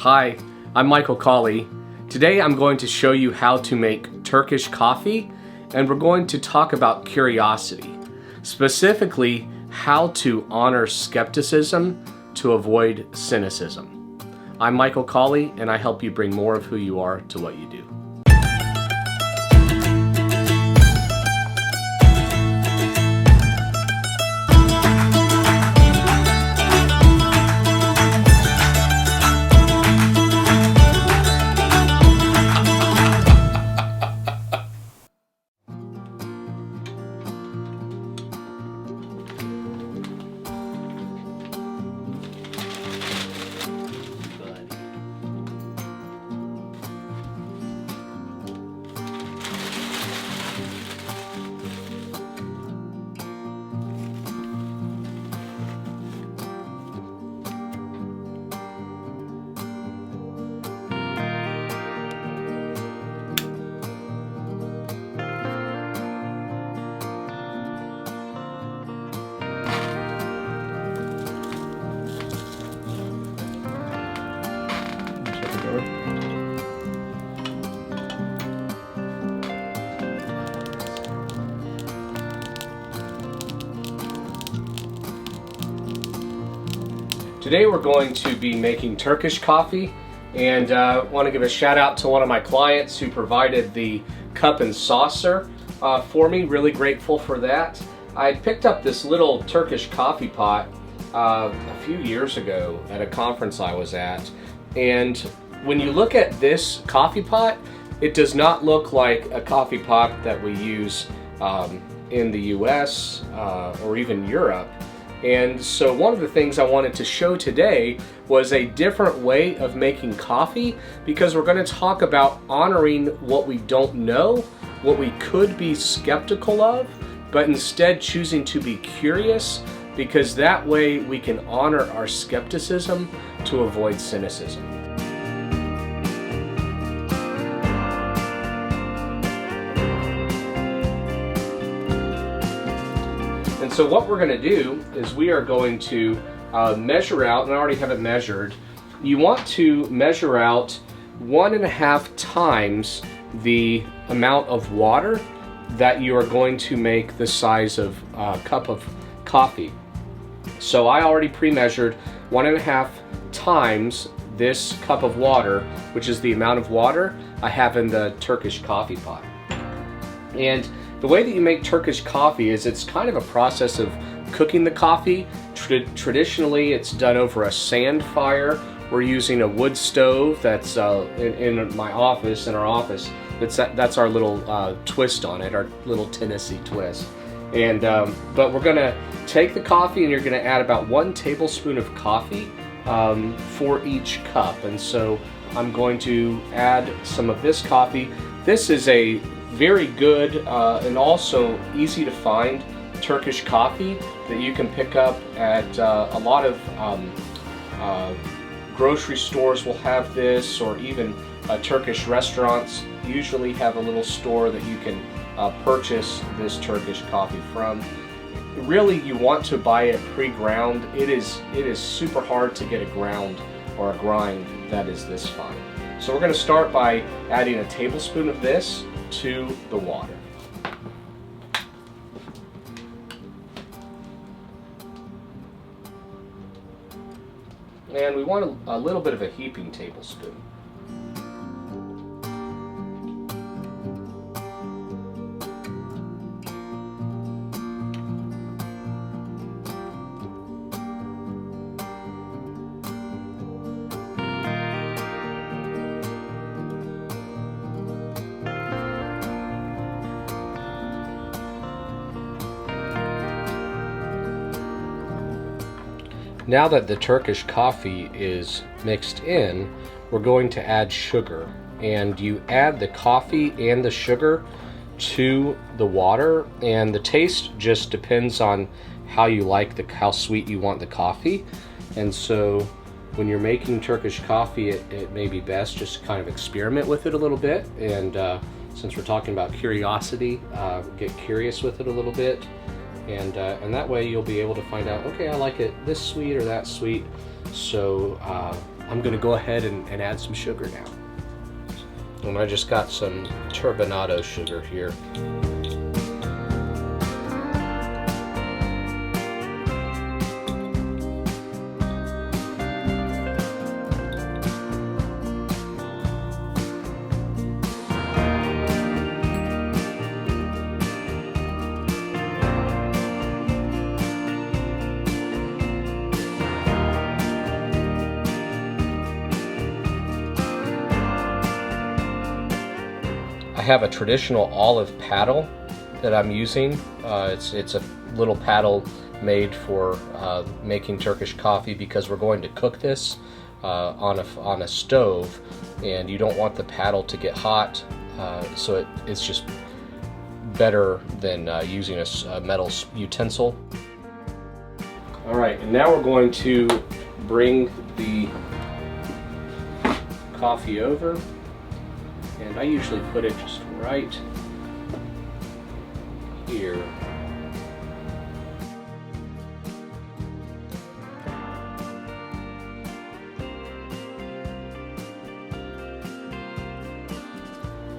Hi, I'm Michael Cauley. Today I'm going to show you how to make Turkish coffee, and we're going to talk about curiosity, specifically how to honor skepticism to avoid cynicism. I'm Michael Cauley, and I help you bring more of who you are to what you do. Today we're going to be making Turkish coffee, and want to give a shout out to one of my clients who provided the cup and saucer for me. Really grateful for that. I picked up this little Turkish coffee pot a few years ago at a conference I was at, and when you look at this coffee pot, it does not look like a coffee pot that we use in the US or even Europe. And so one of the things I wanted to show today was a different way of making coffee, because we're going to talk about honoring what we don't know, what we could be skeptical of, but instead choosing to be curious, because that way we can honor our skepticism to avoid cynicism. And so what we're going to do is we are going to measure out, and I already have it measured. You want to measure out 1.5 times the amount of water that you are going to make the size of a cup of coffee. So I already pre-measured 1.5 times this cup of water, which is the amount of water I have in the Turkish coffee pot. And the way that you make Turkish coffee is it's kind of a process of cooking the coffee. Traditionally, it's done over a sand fire. We're using a wood stove that's in my office, in our office. That's our little twist on it, our little Tennessee twist. And but we're gonna take the coffee, and you're gonna add about 1 tablespoon of coffee for each cup. And so I'm going to add some of this coffee. This is a very good and also easy to find Turkish coffee that you can pick up at a lot of grocery stores will have this, or even Turkish restaurants usually have a little store that you can purchase this Turkish coffee from. Really, you want to buy it pre-ground. It is super hard to get a ground or a grind that is this fine. So we're going to start by adding a tablespoon of this to the water. And we want a little bit of a heaping tablespoon. Now that the Turkish coffee is mixed in, we're going to add sugar. And you add the coffee and the sugar to the water, and the taste just depends on how you like how sweet you want the coffee. And so when you're making Turkish coffee, it may be best just to kind of experiment with it a little bit. And since we're talking about curiosity, get curious with it a little bit. And that way you'll be able to find out, okay, I like it this sweet or that sweet. So I'm gonna go ahead and add some sugar now. And I just got some turbinado sugar here. I have a traditional olive paddle that I'm using. It's a little paddle made for making Turkish coffee, because we're going to cook this on a stove, and you don't want the paddle to get hot, so it's just better than using a metal utensil. All right, and now we're going to bring the coffee over. And I usually put it just right here.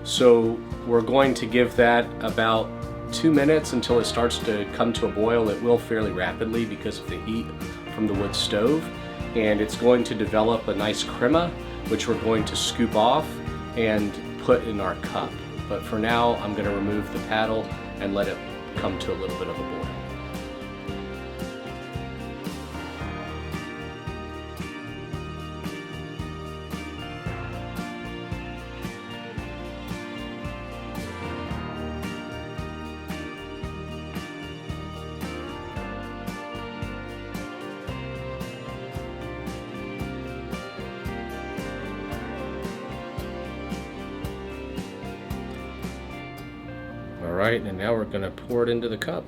So we're going to give that about 2 minutes until it starts to come to a boil. It will fairly rapidly because of the heat from the wood stove. And it's going to develop a nice crema, which we're going to scoop off and put in our cup. But for now, I'm going to remove the paddle and let it come to a little bit of a boil. All right, and now we're going to pour it into the cup.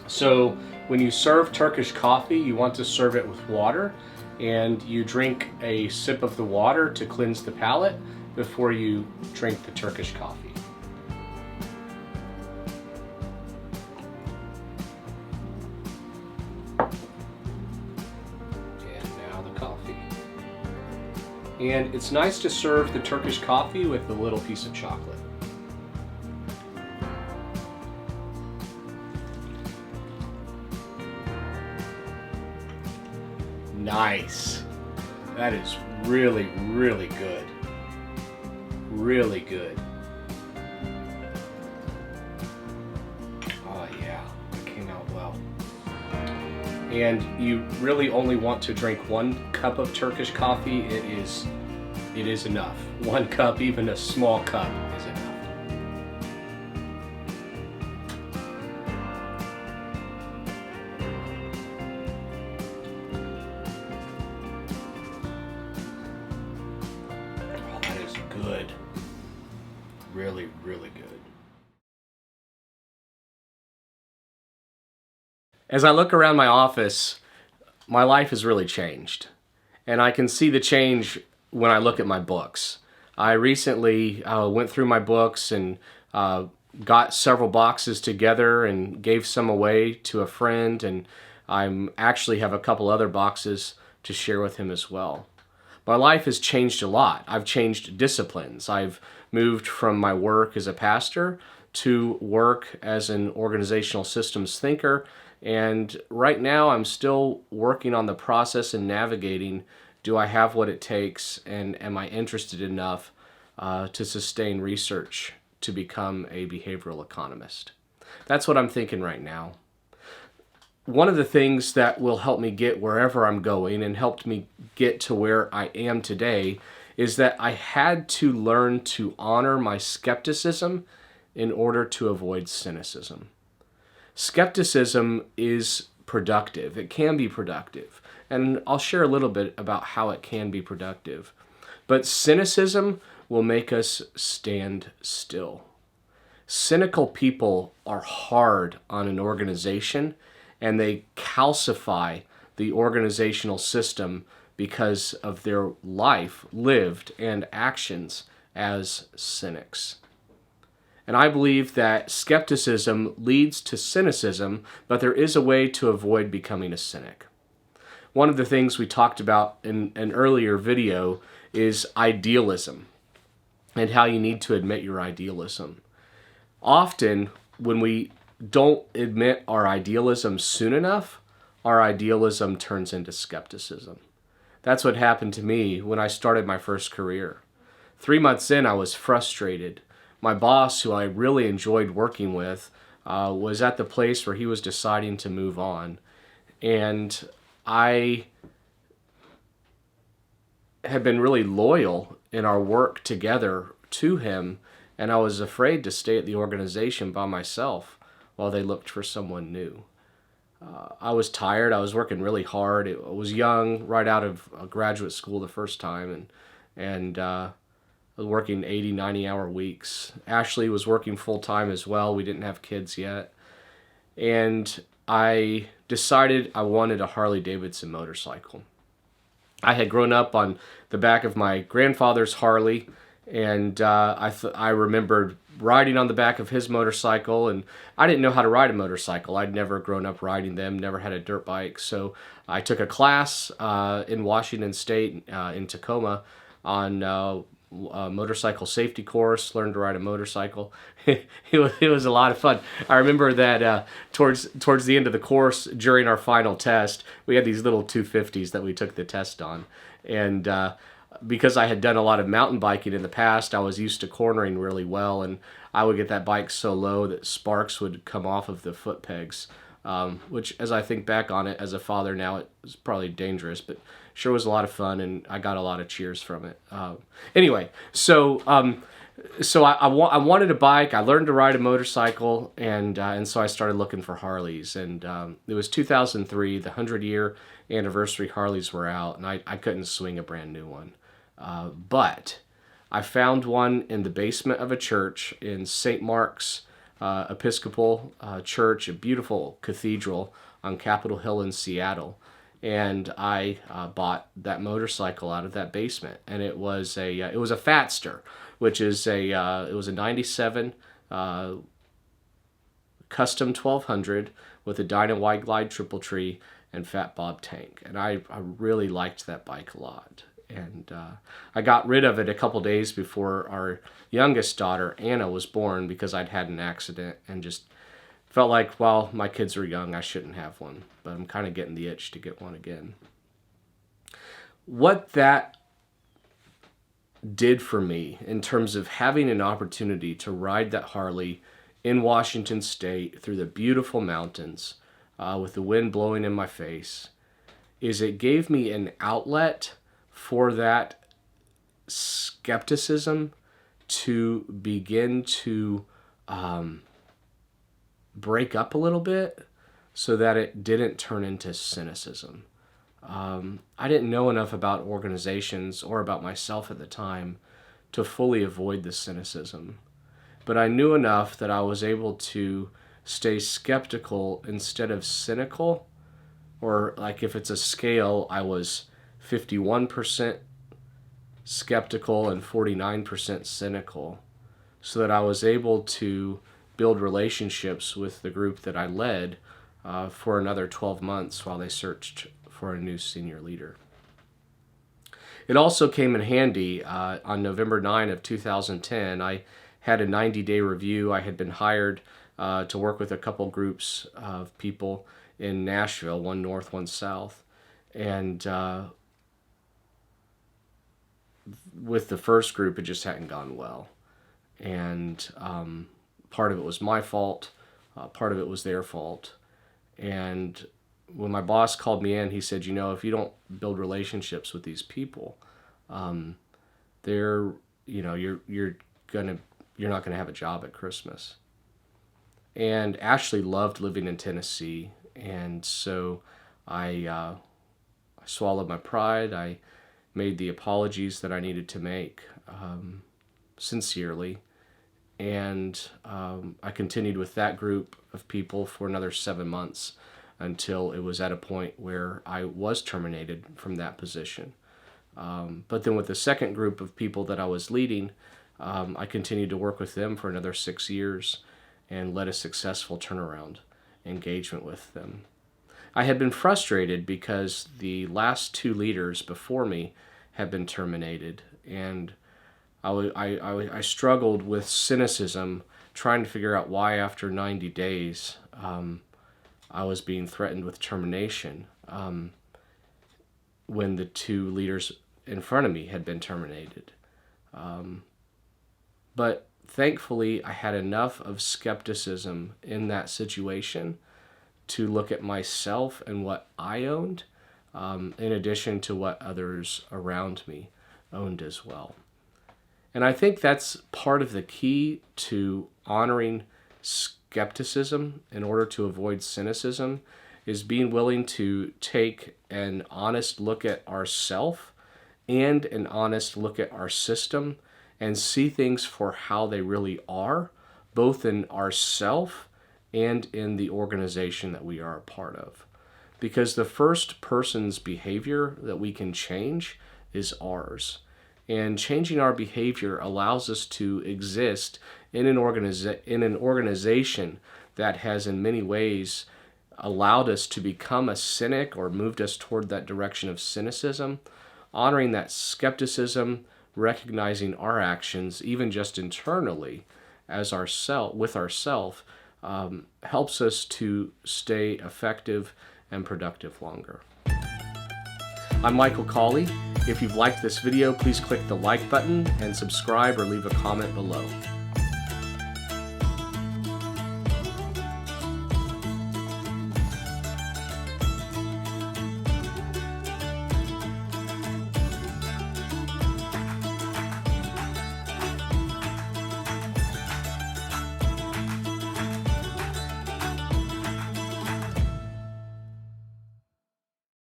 So when you serve Turkish coffee, you want to serve it with water, and you drink a sip of the water to cleanse the palate before you drink the Turkish coffee. And now the coffee. And it's nice to serve the Turkish coffee with a little piece of chocolate. Nice. That is really, really good. Really good. Oh yeah, it came out well. And you really only want to drink 1 cup of Turkish coffee. It is enough. 1 cup, even a small cup, is enough. Good. Really, really good. As I look around my office, my life has really changed. And I can see the change when I look at my books. I recently went through my books and got several boxes together and gave some away to a friend, and I actually have a couple other boxes to share with him as well. My life has changed a lot. I've changed disciplines. I've moved from my work as a pastor to work as an organizational systems thinker. And right now I'm still working on the process and navigating, do I have what it takes, and am I interested enough to sustain research to become a behavioral economist? That's what I'm thinking right now. One of the things that will help me get wherever I'm going and helped me get to where I am today is that I had to learn to honor my skepticism in order to avoid cynicism. Skepticism is productive. It can be productive. And I'll share a little bit about how it can be productive. But cynicism will make us stand still. Cynical people are hard on an organization, and they calcify the organizational system because of their life lived and actions as cynics. And I believe that skepticism leads to cynicism, but there is a way to avoid becoming a cynic. One of the things we talked about in an earlier video is idealism and how you need to admit your idealism. Often, when we don't admit our idealism soon enough, our idealism turns into skepticism. That's what happened to me when I started my first career. 3 months in, I was frustrated. My boss, who I really enjoyed working with, was at the place where he was deciding to move on. And I had been really loyal in our work together to him, and I was afraid to stay at the organization by myself while they looked for someone new. I was tired. I was working really hard. I was young, right out of graduate school the first time, and I was working 80, 90-hour weeks. Ashley was working full-time as well. We didn't have kids yet. And I decided I wanted a Harley-Davidson motorcycle. I had grown up on the back of my grandfather's Harley, and I remembered riding on the back of his motorcycle, and I didn't know how to ride a motorcycle. I'd never grown up riding them, never had a dirt bike. So I took a class in Washington State, in Tacoma, on a motorcycle safety course, learned to ride a motorcycle. It was a lot of fun. I remember that towards the end of the course, during our final test, we had these little 250s that we took the test on. And because I had done a lot of mountain biking in the past, I was used to cornering really well, and I would get that bike so low that sparks would come off of the foot pegs, which, as I think back on it as a father now, it was probably dangerous, but sure was a lot of fun, and I got a lot of cheers from it. Anyway, so I wanted a bike. I learned to ride a motorcycle, and so I started looking for Harleys. And it was 2003, the 100-year anniversary Harleys were out, and I couldn't swing a brand new one. But I found one in the basement of a church in St. Mark's Episcopal Church, a beautiful cathedral on Capitol Hill in Seattle. And I bought that motorcycle out of that basement, and it was a Fatster, which is it was a '97 custom 1200 with a Dyna Wide Glide triple tree and Fat Bob tank, and I really liked that bike a lot. And I got rid of it a couple days before our youngest daughter Anna was born because I'd had an accident and just felt like, well, my kids are young, I shouldn't have one, but I'm kind of getting the itch to get one again. What that did for me in terms of having an opportunity to ride that Harley in Washington State through the beautiful mountains with the wind blowing in my face is it gave me an outlet for that skepticism to begin to break up a little bit so that it didn't turn into cynicism. I didn't know enough about organizations or about myself at the time to fully avoid the cynicism. But I knew enough that I was able to stay skeptical instead of cynical. Or like if it's a scale, I was 51% skeptical and 49% cynical, so that I was able to build relationships with the group that I led for another 12 months while they searched for a new senior leader. It also came in handy on November 9 of 2010. I had a 90-day review. I had been hired to work with a couple groups of people in Nashville, one north, one south. And with the first group, it just hadn't gone well. And part of it was my fault. Part of it was their fault. And when my boss called me in, he said, if you don't build relationships with these people, you're not gonna have a job at Christmas. And Ashley loved living in Tennessee, and so I I swallowed my pride. I made the apologies that I needed to make sincerely. And I continued with that group of people for another 7 months until it was at a point where I was terminated from that position. But then with the second group of people that I was leading, I continued to work with them for another 6 years and led a successful turnaround engagement with them. I had been frustrated because the last 2 leaders before me had been terminated, and I struggled with cynicism, trying to figure out why after 90 days I was being threatened with termination when the 2 leaders in front of me had been terminated. But thankfully, I had enough of skepticism in that situation to look at myself and what I owned, in addition to what others around me owned as well. And I think that's part of the key to honoring skepticism in order to avoid cynicism, is being willing to take an honest look at ourself and an honest look at our system and see things for how they really are, both in ourself and in the organization that we are a part of. Because the first person's behavior that we can change is ours. And changing our behavior allows us to exist in an organization that has in many ways allowed us to become a cynic or moved us toward that direction of cynicism. Honoring that skepticism, recognizing our actions, even just internally, as with ourself, helps us to stay effective and productive longer. I'm Michael Cauley. If you've liked this video, please click the like button and subscribe or leave a comment below.